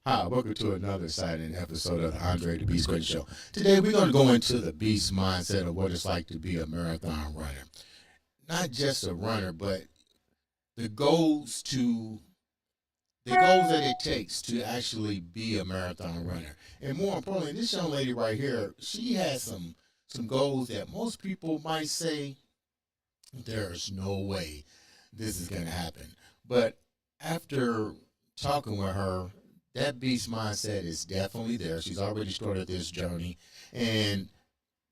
Hi, welcome to another exciting episode of the Andre The Beast Crayton Show. Today we're going to go into the beast mindset of what it's like to be a marathon runner. Not just a runner, but the goals to the goals that it takes to actually be a marathon runner. And more importantly, this young lady right here, she has some goals that most people might say there's no way this is going to happen. But after talking with her, that beast mindset is definitely there. She's already started this journey. And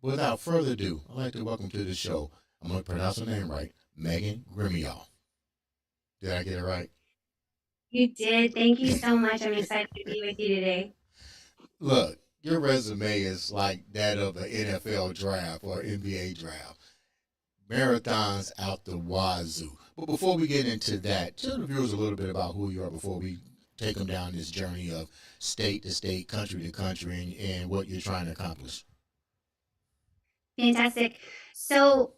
without further ado, I'd like to welcome to the show, I'm going to pronounce her name right, Megan Gremillion. Did I get it right? You did. Thank you so much. I'm excited to be with you today. Look, your resume is like that of an NFL draft or NBA draft. Marathons out the wazoo. But before we get into that, tell the viewers a little bit about who you are before we take them down this journey of state to state, country to country, and what you're trying to accomplish. Fantastic. So,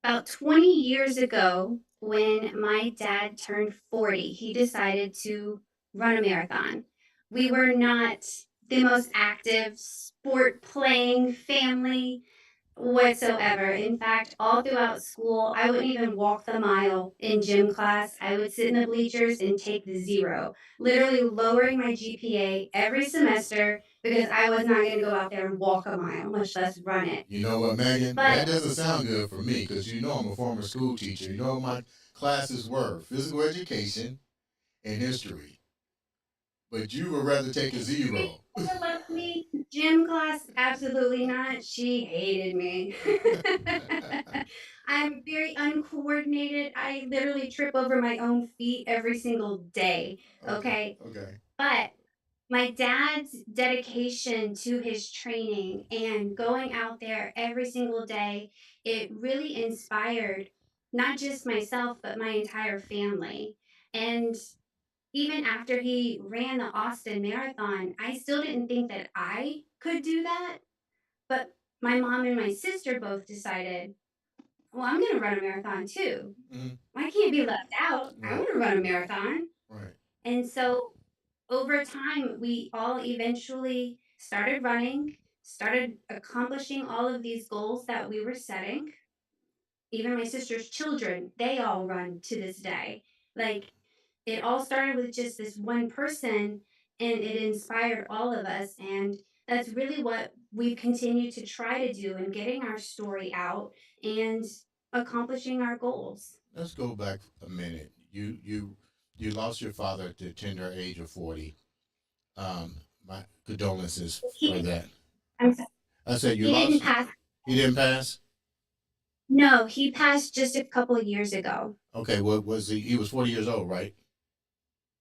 about 20 years ago, when my dad turned 40, he decided to run a marathon. We were not the most active sport playing family whatsoever. In fact, all throughout school, I wouldn't even walk the mile in gym class. I would sit in the bleachers and take the zero, literally lowering my GPA every semester because I was not going to go out there and walk a mile, much less run it. You know what, Megan? But That doesn't sound good for me because you know I'm a former school teacher. You know what my classes were physical education and history. But you would rather take a zero. left me gym class, absolutely not. She hated me. I'm very uncoordinated. I literally trip over my own feet every single day. Okay. Okay. But my dad's dedication to his training and going out there every single day, it really inspired not just myself, but my entire family. And even after he ran the Austin Marathon, I still didn't think that I could do that. But my mom and my sister both decided, well, I'm going to run a marathon too. Mm-hmm. I can't be left out. I Right. want to run a marathon. Right. And so over time, we all eventually started running, started accomplishing all of these goals that we were setting. Even my sister's children, they all run to this day. Like, it all started with just this one person and it inspired all of us. And that's really what we've continued to try to do in getting our story out and accomplishing our goals. Let's go back a minute. You lost your father at the tender age of 40. My condolences for He, that. I'm sorry, I said you he didn't lost. pass. He didn't pass. No, he passed just a couple of years ago Okay. What was he? He was 40 years old, right?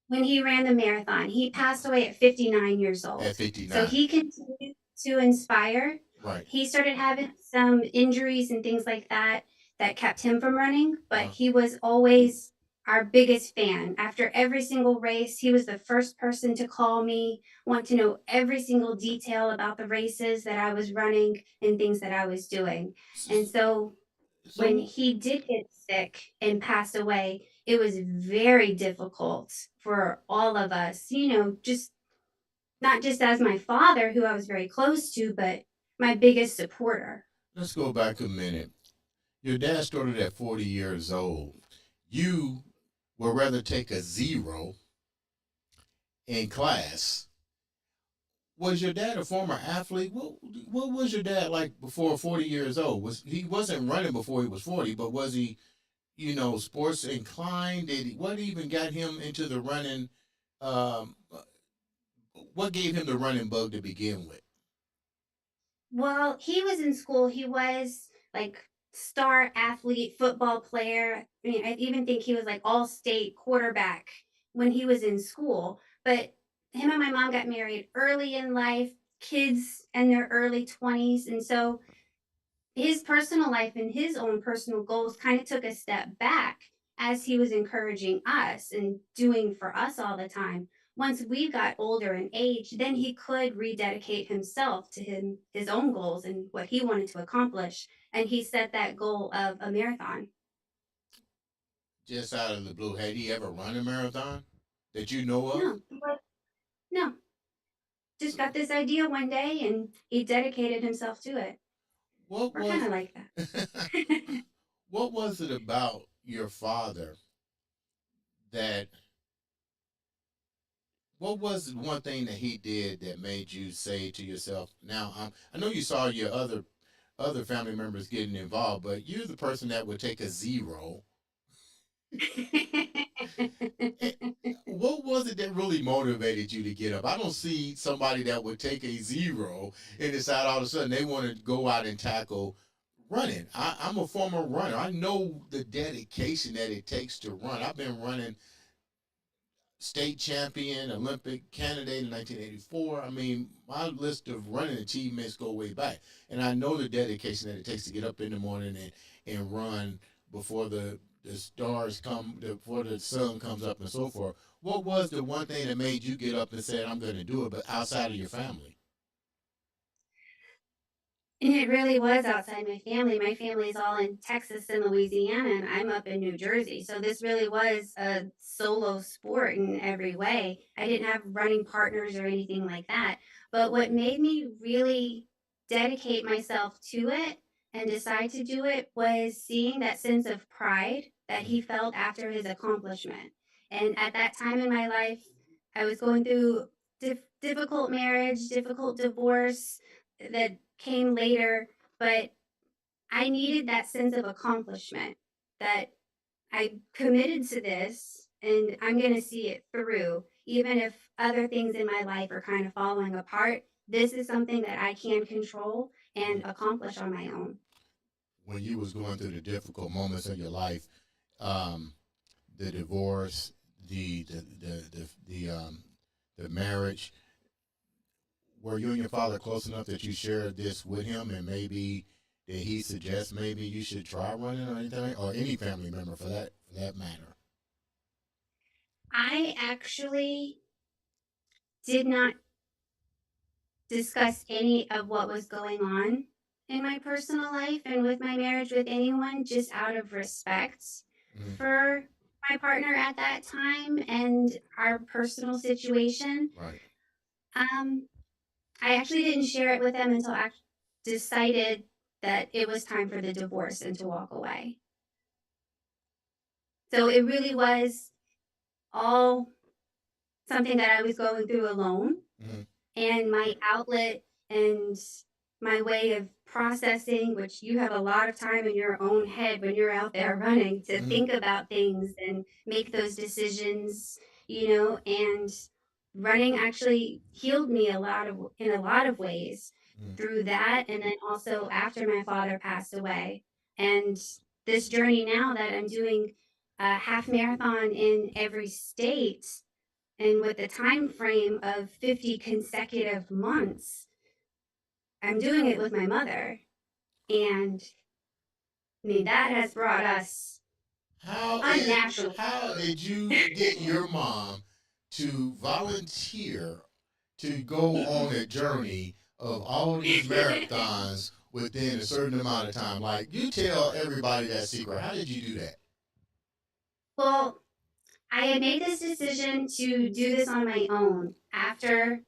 when he ran the marathon. He passed away at 59 years At old. So 59. he continued to inspire. Right. He started having some injuries and things like that that kept him from running, but he was always our biggest fan. After every single race, he was the first person to call me, want to know every single detail about the races that I was running and things that I was doing. And so when So he did get sick and passed away, it was very difficult for all of us, just not just as my father, who I was very close to, but my biggest supporter. let's go back a minute. Your dad started at 40 years old. You would rather take a zero in class. Was your dad a former athlete? What was your dad like before 40 years old? He wasn't running before he was 40, but was he, sports inclined? What even got him into the running? Um, what gave him the running bug to begin with? Well, he was in school. He was like star athlete, football player. I mean, I even think he was like all state quarterback when he was in school. But him and my mom got married early in life, kids in their early 20s. And so his personal life and his own personal goals kind of took a step back as he was encouraging us and doing for us all the time. Once we got older in age, then he could rededicate himself to his own goals and what he wanted to accomplish. And he set that goal of a marathon. Just out of the blue, had he ever run a marathon that you know of? No, no, just So, got this idea one day and he dedicated himself to it. what We're kind was of like that. what was it about your father that what was one thing that he did that made you say to yourself, now I know you saw your other family members getting involved, but you're the person that would take a zero. Eh, what was it that really motivated you to get up? I don't see somebody that would take a zero and decide all of a sudden they want to go out and tackle running. I'm a former runner. I know the dedication that it takes to run. I've been running state champion, Olympic candidate in 1984. I mean, my list of running achievements go way back. And I know the dedication that it takes to get up in the morning and run before the stars come, before the sun comes up and so forth. What was the one thing that made you get up and said, I'm going to do it, but outside of your family? And it really was outside my family. My family's all in Texas and Louisiana, and I'm up in New Jersey. So this really was a solo sport in every way. I didn't have running partners or anything like that. But what made me really dedicate myself to it and decide to do it was seeing that sense of pride that Mm, he felt after his accomplishment. And at that time in my life, I was going through difficult marriage, difficult divorce that came later, but I needed that sense of accomplishment that I committed to this and I'm going to see it through. Even if other things in my life are kind of falling apart, this is something that I can control and mm. accomplish on my own. When you was going through the difficult moments of your life, um, the divorce, the marriage, were you and your father close enough that you shared this with him, and maybe did he suggest maybe you should try running or anything, or any family member for that matter? I actually did not discuss any of what was going on in my personal life and with my marriage with anyone just out of respect Mm, for my partner at that time and our personal situation. right. Um, I actually didn't share it with them until I decided that it was time for the divorce and to walk away. So it really was all something that I was going through alone. Mm, And my outlet and my way of processing, which you have a lot of time in your own head when you're out there running to mm, think about things and make those decisions, and running actually healed me in a lot of ways mm. through that and then also after my father passed away. And this journey now that I'm doing a half marathon in every state and with the time frame of 50 consecutive months, I'm doing it with my mother. And I mean, that has brought us unnaturally How did you get your mom to volunteer to go on a journey of all these marathons within a certain amount of time? Like, you tell everybody that secret. How did you do that? well, I had made this decision to do this on my own after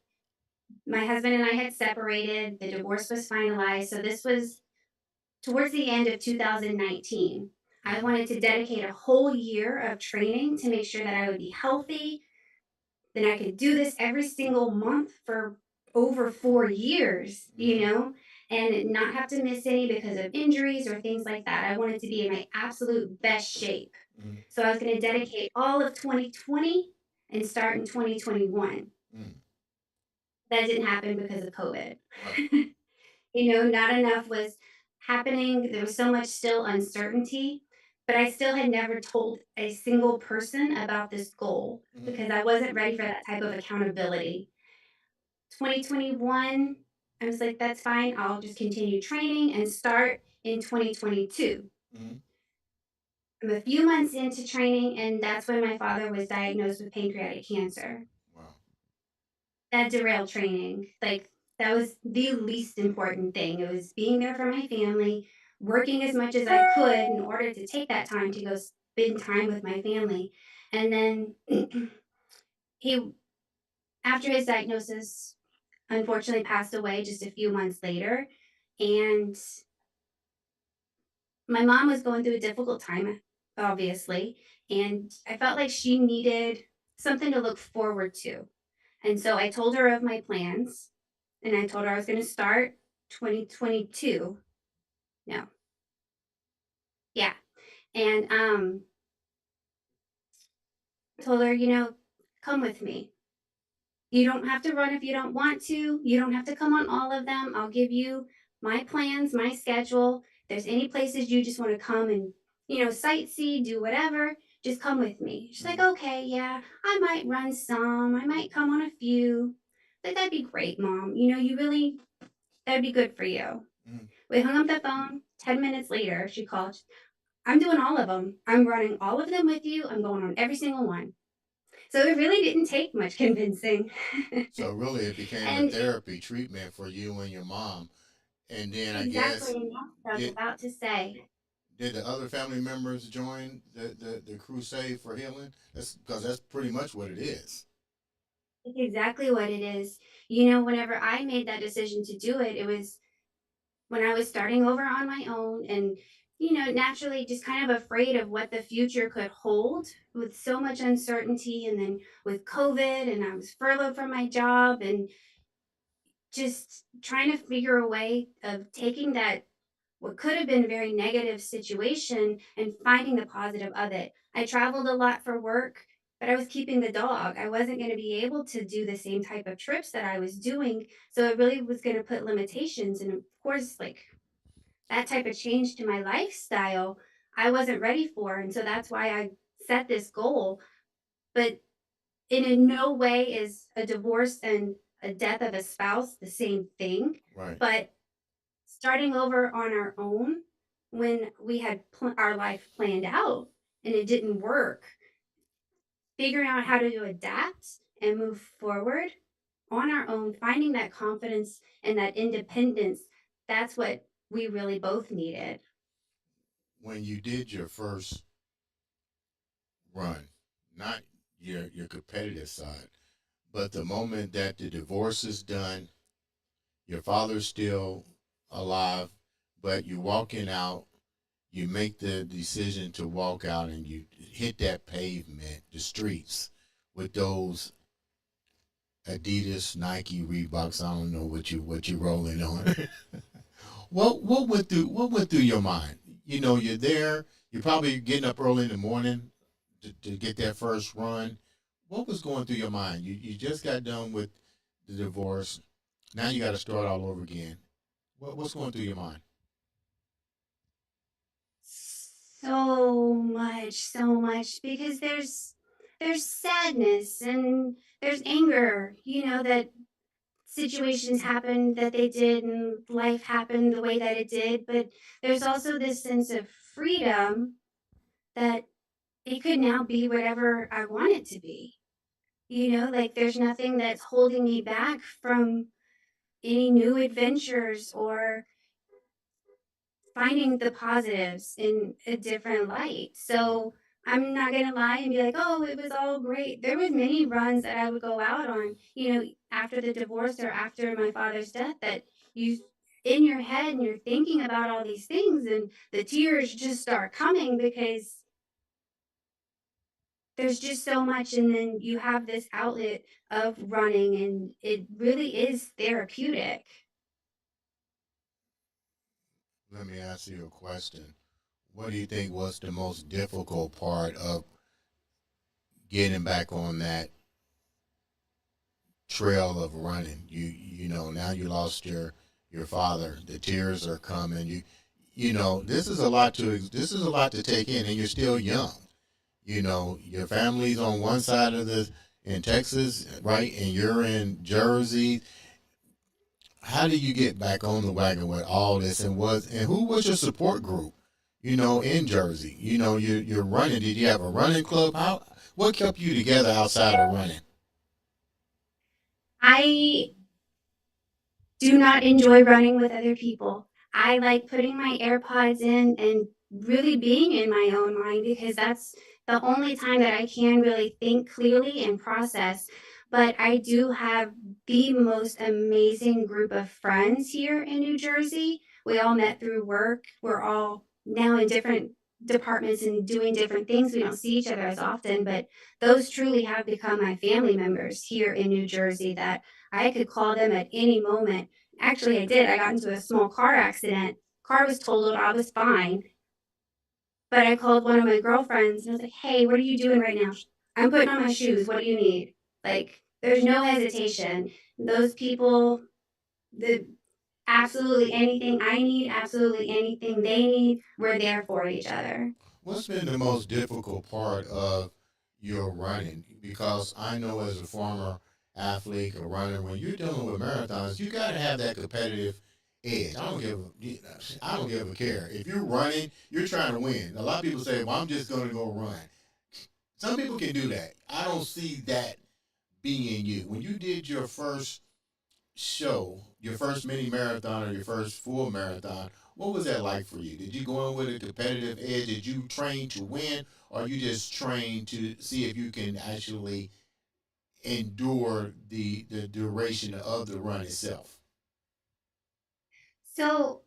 my husband and I had separated. The divorce was finalized. So this was towards the end of 2019. I Mm, wanted to dedicate a whole year of training to make sure that I would be healthy, then I could do this every single month for over 4 years, mm, and not have to miss any because of injuries or things like that. I wanted to be in my absolute best shape. mm, So I was going to dedicate all of 2020 and start in 2021. mm. That didn't happen because of COVID. Right. Not enough was happening. There was so much still uncertainty, but I still had never told a single person about this goal Mm, because I wasn't ready for that type of accountability. 2021, I was like, that's fine. I'll just continue training and start in 2022. Hmm. I'm a few months into training, and that's when my father was diagnosed with pancreatic cancer. Wow. That derailed training. Like, that was the least important thing. It was being there for my family, working as much as I could in order to take that time to go spend time with my family. And then he, after his diagnosis, unfortunately passed away just a few months later. And my mom was going through a difficult time, obviously. And I felt like she needed something to look forward to. And so I told her of my plans, and I told her I was going to start 2022. No, yeah. And told her, come with me. You don't have to run if you don't want to. You don't have to come on all of them. I'll give you my plans, my schedule. If there's any places you just want to come and, sightsee, do whatever, just come with me. She's like, Hmm. okay, yeah, I might run some. I might come on a few. Like, that'd be great, Mom. That'd be good for you. Hmm. We hung up the phone. 10 minutes later, she called. I'm doing all of them. I'm running all of them with you. I'm going on every single one. So it really didn't take much convincing. So really, it became a And therapy treatment for you and your mom. And then I exactly, guess and that's what I was did about to say. did the other family members join the crusade for healing? That's pretty much what it is. It's exactly what it is. Whenever I made that decision to do it, it was when I was starting over on my own and, naturally just kind of afraid of what the future could hold with so much uncertainty. And then with COVID, and I was furloughed from my job, and just trying to figure a way of taking that what could have been a very negative situation and finding the positive of it. I traveled a lot for work, but I was keeping the dog. I wasn't going to be able to do the same type of trips that I was doing. So it really was going to put limitations. And of course, like that type of change to my lifestyle, I wasn't ready for. And so that's why I set this goal. But in no way is a divorce and a death of a spouse the same thing. Right. But starting over on our own when we had our life planned out and it didn't work, figuring out how to adapt and move forward on our own, finding that confidence and that independence, that's what we really both needed. When you did your first run, not your competitive side, but the moment that the divorce is done, your father's still alive, but you're walking out, you make the decision to walk out and you hit that pavement, the streets, with those Adidas, Nike, Reeboks. I don't know what you rolling on. What went through your mind? You're there. You're probably getting up early in the morning to get that first run. What was going through your mind? You just got done with the divorce. Now you got to start all over again. What's going through your mind? So much because there's sadness and there's anger, that situations happened that they did and life happened the way that it did, but there's also this sense of freedom that it could now be whatever I want it to be. Like there's nothing that's holding me back from any new adventures or finding the positives in a different light. So I'm not gonna lie and be like, oh, it was all great. There was many runs that I would go out on, after the divorce or after my father's death that you in your head and you're thinking about all these things and the tears just start coming because there's just so much, and then you have this outlet of running and it really is therapeutic. Let me ask you a question. What do you think was the most difficult part of getting back on that trail of running? Now you lost your father. The tears are coming. This is a lot to take in, and you're still young. Your family's on one side of the in Texas, right, and you're in Jersey. how did you get back on the wagon with all this, and who was your support group? In Jersey, you're running. Did you have a running club? What kept you together outside of running? I do not enjoy running with other people. I like putting my AirPods in and really being in my own mind because that's the only time that I can really think clearly and process. But I do have the most amazing group of friends here in New Jersey. We all met through work. We're all now in different departments and doing different things. We don't see each other as often, but those truly have become my family members here in New Jersey that I could call them at any moment. Actually, I did. I got into a small car accident. Car was totaled. I was fine. But I called one of my girlfriends and I was like, hey, what are you doing right now? I'm putting on my shoes. What do you need? Like, there's no hesitation. Those people, the absolutely anything I need, absolutely anything they need, we're there for each other. What's been the most difficult part of your running? Because I know as a former athlete or runner, when you're dealing with marathons, you got to have that competitive edge. I don't give a care. If you're running, you're trying to win. A lot of people say, "Well, I'm just going to go run." Some people can do that. I don't see that being you. When you did your first show, your first mini marathon or your first full marathon, what was that like for you? Did you go in with a competitive edge? Did you train to win, or you just train to see if you can actually endure the duration of the run itself? So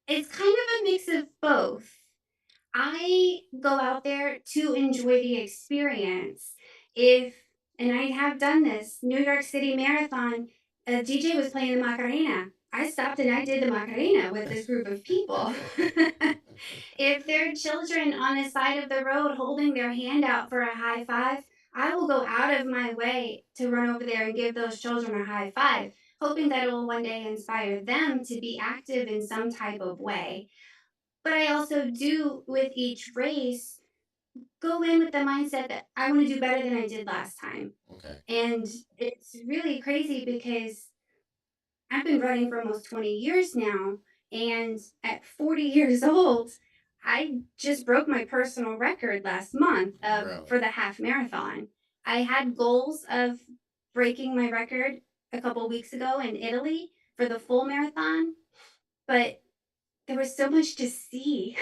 it's kind of a mix of both. I go out there to enjoy the experience. If and I have done this, New York City Marathon, a DJ was playing the Macarena. I stopped and I did the Macarena with this group of people. If there are children on the side of the road holding their hand out for a high five, I will go out of my way to run over there and give those children a high five, hoping that it will one day inspire them to be active in some type of way. But I also do with each race go in with the mindset that I want to do better than I did last time. Okay. And it's really crazy because I've been running for almost 20 years now. And at 40 years old, I just broke my personal record last month Really? for the half marathon. I had goals of breaking my record a couple weeks ago in Italy for the full marathon, but there was so much to see.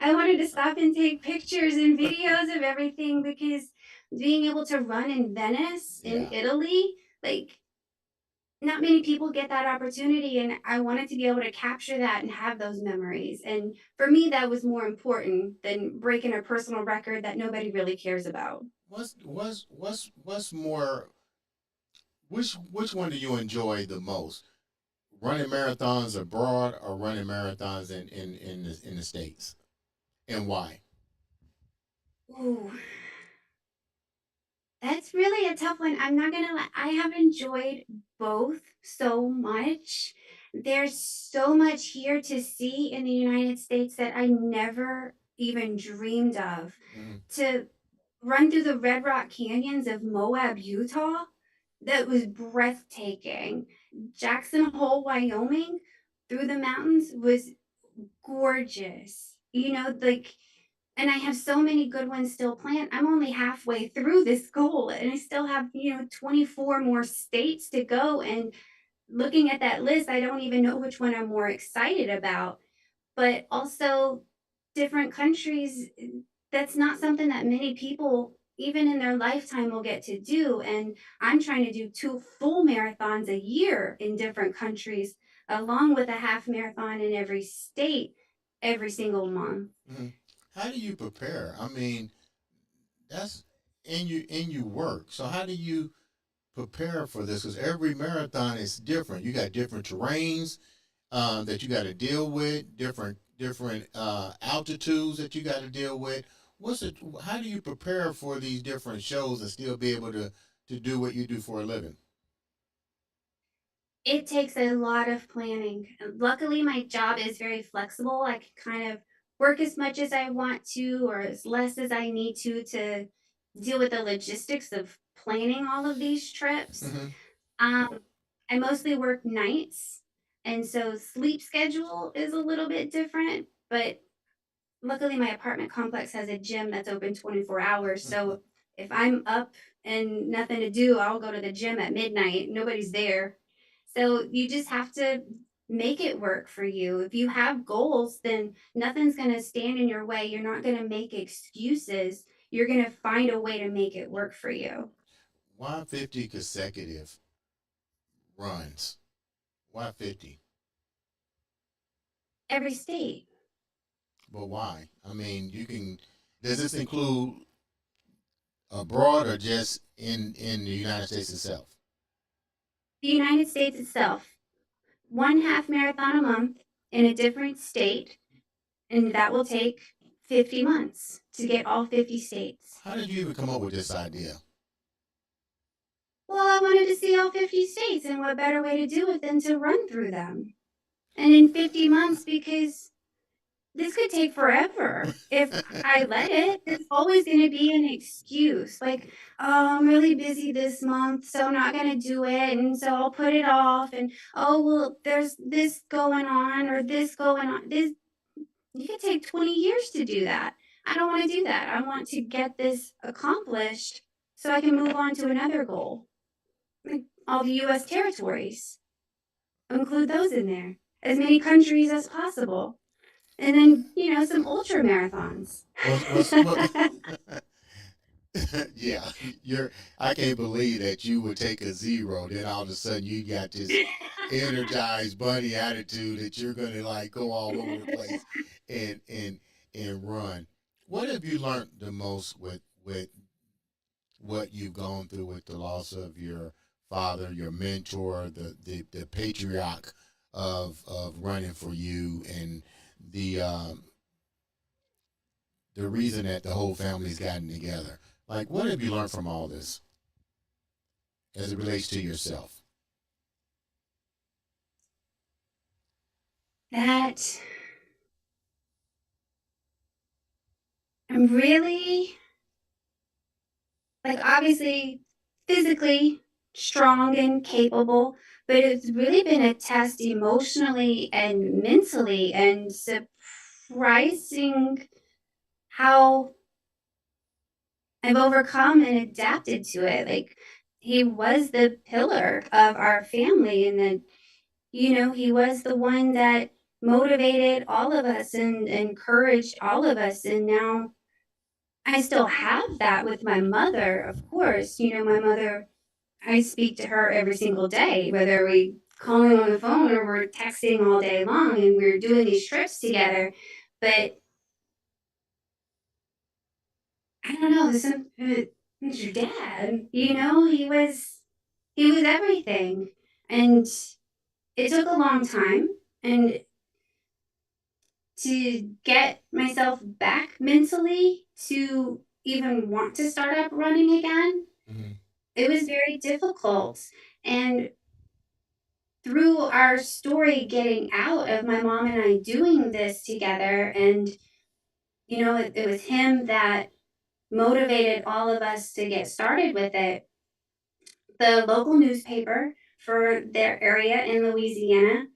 I wanted to stop and take pictures and videos of everything because being able to run in Venice, in Yeah. Italy, like not many people get that opportunity. And I wanted to be able to capture that and have those memories. And for me, that was more important than breaking a personal record that nobody really cares about. What's more? Which one do you enjoy the most? Running marathons abroad or running marathons in the states, and why? Ooh, that's really a tough one. I'm not gonna lie. I have enjoyed both so much. There's so much here to see in the United States that I never even dreamed of. Mhm. To run through the Red Rock Canyons of Moab, Utah, that was breathtaking. Jackson Hole, Wyoming, through the mountains was gorgeous. Like and I have so many good ones still planned. I'm only halfway through this goal and I still have, 24 more states to go. And looking at that list, I don't even know which one I'm more excited about. But also, different countries, that's not something that many people, even in their lifetime, will get to do. And I'm trying to do two full marathons a year in different countries, along with a half marathon in every state every single month. Mhm. How do you prepare? I mean, that's in you work. So how do you prepare for this? Because every marathon is different. You got different terrains that you got to deal with, different altitudes that you got to deal with. What's it? How do you prepare for these different shows and still be able to do what you do for a living? It takes a lot of planning. Luckily, my job is very flexible. I can kind of work as much as I want to or as less as I need to deal with the logistics of planning all of these trips. Hmm. Um, I mostly work nights, and so sleep schedule is a little bit different, but luckily my apartment complex has a gym that's open 24 hours. So if I'm up and nothing to do, I'll go to the gym at midnight. Nobody's there. So you just have to make it work for you. If you have goals, then nothing's going to stand in your way. You're not going to make excuses. You're going to find a way to make it work for you. Why 50 consecutive runs? Why 50? Every state. But why? I mean, you can. Does this include abroad or just in the United States itself? The United States itself, one half marathon a month in a different state, and that will take 50 months to get all 50 states. How did you even come up with this idea? Well, I wanted to see all 50 states, and what better way to do it than to run through them? And in 50 months, because this could take forever if I let it. There's always going to be an excuse like, oh, I'm really busy this month, so I'm not going to do it. And so I'll put it off. And oh, well, there's this going on or this going on. This, you could take 20 years to do that. I don't want to do that. I want to get this accomplished so I can move on to another goal. Like all the US territories, include those in there, as many countries as possible. And then, some ultra marathons. Well, yeah, you're. I can't believe that you would take a zero, then all of a sudden you got this energized bunny attitude that you're gonna like go all over the place and run. What have you learned the most with what you've gone through with the loss of your father, your mentor, the patriarch of running for you, and the reason that the whole family's gotten together. Like, what have you learned from all this as it relates to yourself? That I'm really, like, obviously physically strong and capable, but it's really been a test emotionally and mentally, and surprising how I've overcome and adapted to it. Like, he was the pillar of our family, and then, he was the one that motivated all of us and encouraged all of us. And now I still have that with my mother, of course. My mother, I speak to her every single day, whether we calling on the phone or we're texting all day long and we're doing these trips together. But I don't know, it's your dad. He was everything. And it took a long time. And to get myself back mentally to even want to start up running again, Mm-hmm. it was very difficult. And through our story getting out of my mom and I doing this together, and it was him that motivated all of us to get started with it. The local newspaper for their area in Louisiana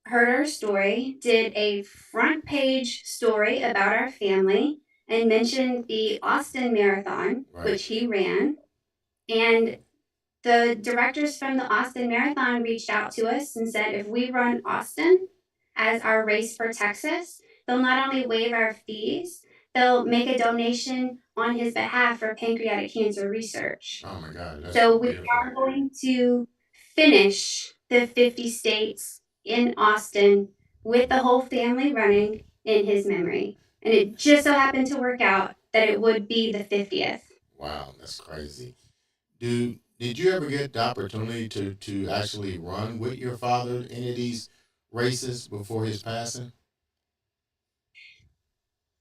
heard our story, did a front page story about our family, and mentioned the Austin Marathon, Right. which he ran. And the directors from the Austin Marathon reached out to us and said, if we run Austin as our race for Texas, they'll not only waive our fees, they'll make a donation on his behalf for pancreatic cancer research. Oh my God, that's So we beautiful. are going to finish the 50 states in Austin with the whole family running in his memory. And it just so happened to work out that it would be the 50th. Wow, that's crazy. Did you ever get the opportunity to actually run with your father in any of these races before his passing?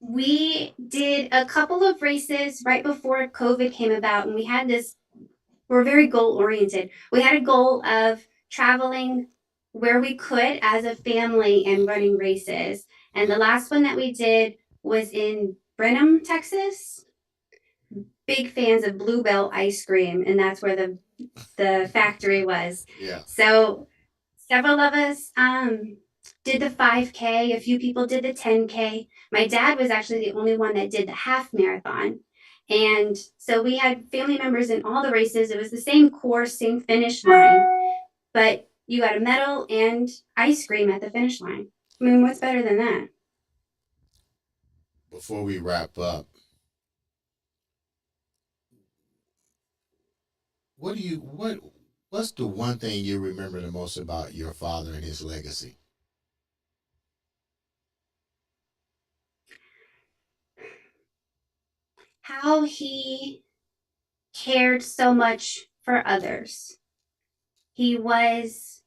We did a couple of races right before COVID came about, and we're very goal oriented. We had a goal of traveling where we could as a family and running races. And the last one that we did was in Brenham, Texas. Big fans of Bluebell ice cream, and that's where the the factory was. Yeah. So several of us did the 5K. A few people did the 10K. My dad was actually the only one that did the half marathon. And so we had family members in all the races. It was the same course, same finish line, but you got a medal and ice cream at the finish line. I mean, what's better than that? Before we wrap up, what's the one thing you remember the most about your father and his legacy? How he cared so much for others. He was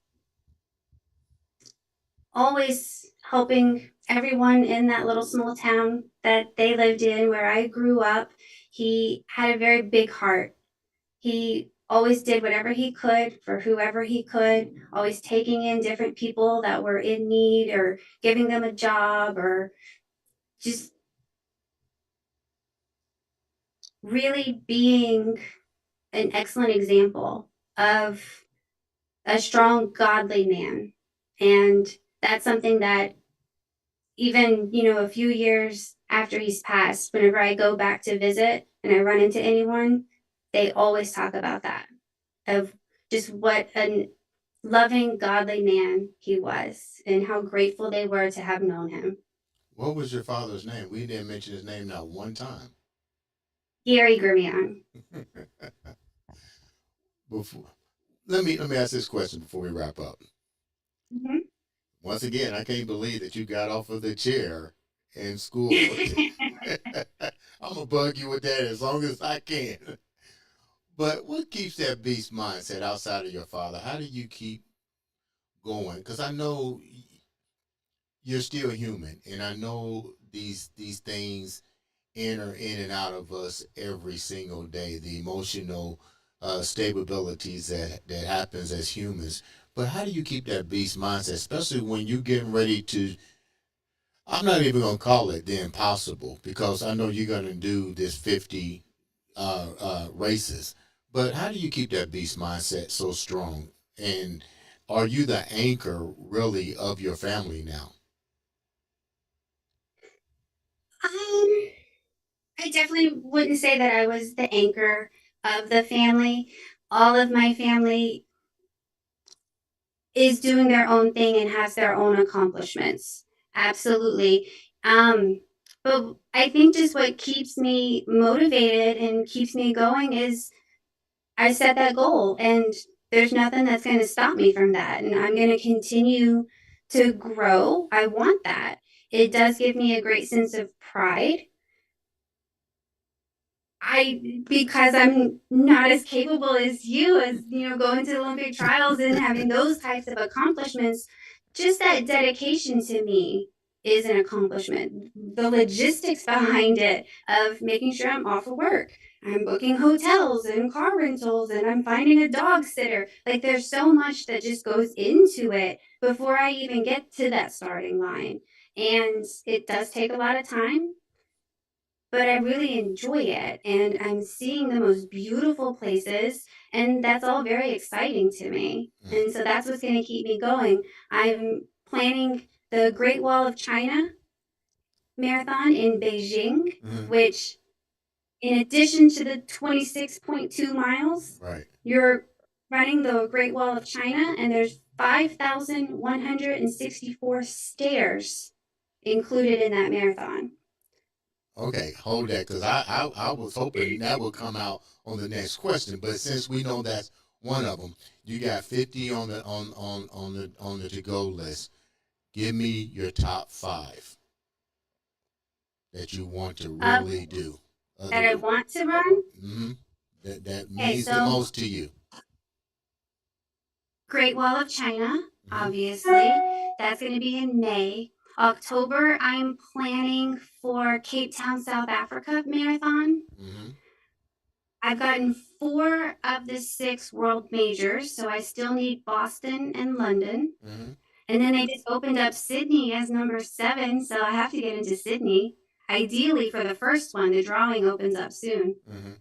always helping everyone in that little small town that they lived in where I grew up. He had a very big heart. He always did whatever he could for whoever he could, always taking in different people that were in need or giving them a job or just really being an excellent example of a strong, godly man. And that's something that even, a few years after he's passed, whenever I go back to visit and I run into anyone, they always talk about that of just what a loving, godly man he was and how grateful they were to have known him. What was your father's name? We didn't mention his name not one time. Gary Gremillion. Before, let me ask this question before we wrap up. Mm-hmm. Once again, I can't believe that you got off of the chair in school. I'm gonna bug you with that as long as I can. But what keeps that beast mindset outside of your father? How do you keep going? Because I know you're still human, and I know these things enter in and out of us every single day. The emotional stabilities that happens as humans. But how do you keep that beast mindset, especially when you're getting ready to? I'm not even gonna call it the impossible because I know you're gonna do this 50 races. But how do you keep that beast mindset so strong? And are you the anchor really of your family now? Um, I definitely wouldn't say that I was the anchor of the family. All of my family is doing their own thing and has their own accomplishments. Absolutely. Um, but I think just what keeps me motivated and keeps me going is I set that goal and there's nothing that's going to stop me from that. And I'm going to continue to grow. I want that. It does give me a great sense of pride. Because I'm not as capable as you, as going to Olympic trials and having those types of accomplishments, just that dedication to me is an accomplishment. The logistics behind it of making sure I'm off of work. I'm booking hotels and car rentals and I'm finding a dog sitter. Like there's so much that just goes into it before I even get to that starting line. And it does take a lot of time, but I really enjoy it and I'm seeing the most beautiful places and that's all very exciting to me. Mm. And so that's what's going to keep me going. I'm planning the Great Wall of China marathon in Beijing, Mm-hmm. which in addition to the 26.2 miles, Right. you're running the Great Wall of China and there's 5,164 stairs included in that marathon. Okay, hold that because I was hoping that would come out on the next question, but since we know that's one of them, you got 50 on the to go list. Give me your top five that you want to Up really do. that Other, I want to run. mm-hmm, that Okay, means the so most to you. Great Wall of China, Mm-hmm, obviously. That's going to be in May. October, I'm planning for Cape Town, South Africa marathon. mm-hmm, I've gotten 4 of the 6 world majors, so I still need Boston and London. mm-hmm. And then they just opened up Sydney as number 7, so I have to get into Sydney. Ideally, for the first one, the drawing opens up soon. Mm-hmm.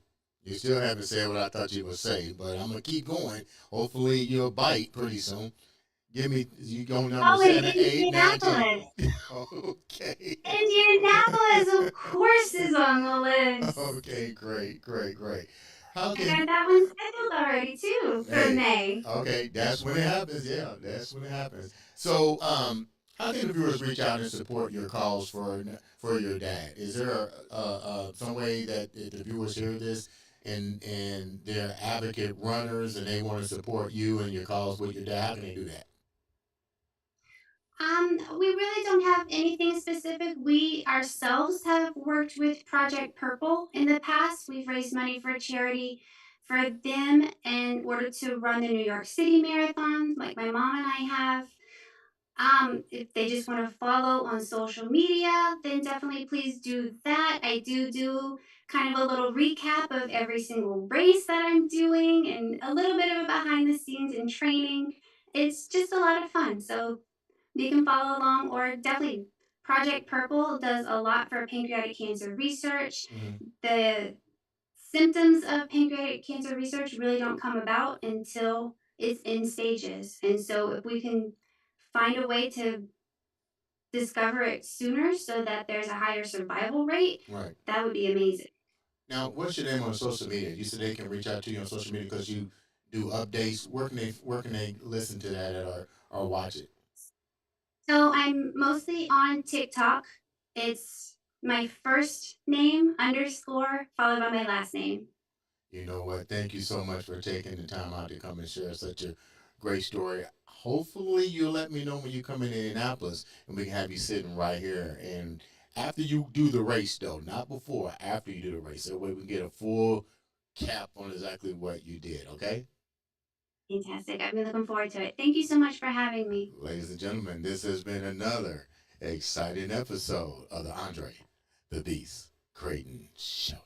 You still haven't said what I thought you would say, but I'm gonna keep going. Hopefully you'll bite pretty soon. Give me you go number Oh, in 7, 8, 9, 10. Indianapolis. Okay. Indianapolis, of course, is on the list. Okay, great, great, great. How I can got that one scheduled already too for hey? May. Okay, that's when it happens. Yeah, that's when it happens. So, how can the viewers reach out and support your cause for your dad? Is there some way that if the viewers hear this and they're advocate runners and they want to support you and your cause with your dad, how can they do that? We really don't have anything specific. We ourselves have worked with Project Purple in the past. We've raised money for a charity for them in order to run the New York City Marathon, like my mom and I have. If they just want to follow on social media, then definitely please do that. I do kind of a little recap of every single race that I'm doing and a little bit of a behind the scenes and training. It's just a lot of fun. So you can follow along, or definitely Project Purple does a lot for pancreatic cancer research. Hmm. The symptoms of pancreatic cancer research really don't come about until it's in stages. And so if we can find a way to discover it sooner so that there's a higher survival rate, Right. that would be amazing. Now, what's your name on social media? You said they can reach out to you on social media because you do updates. Where can they listen to that or watch it? So I'm mostly on TikTok. It's my first name underscore followed by my last name. You know what? Thank you so much for taking the time out to come and share such a great story. Hopefully, you'll let me know when you come in Indianapolis and we can have you sitting right here. And after you do the race, though, not before, after you do the race, that way we can get a full cap on exactly what you did, okay? Fantastic. I've been looking forward to it. Thank you so much for having me. Ladies and gentlemen, this has been another exciting episode of the Andre The Beast Crayton Show.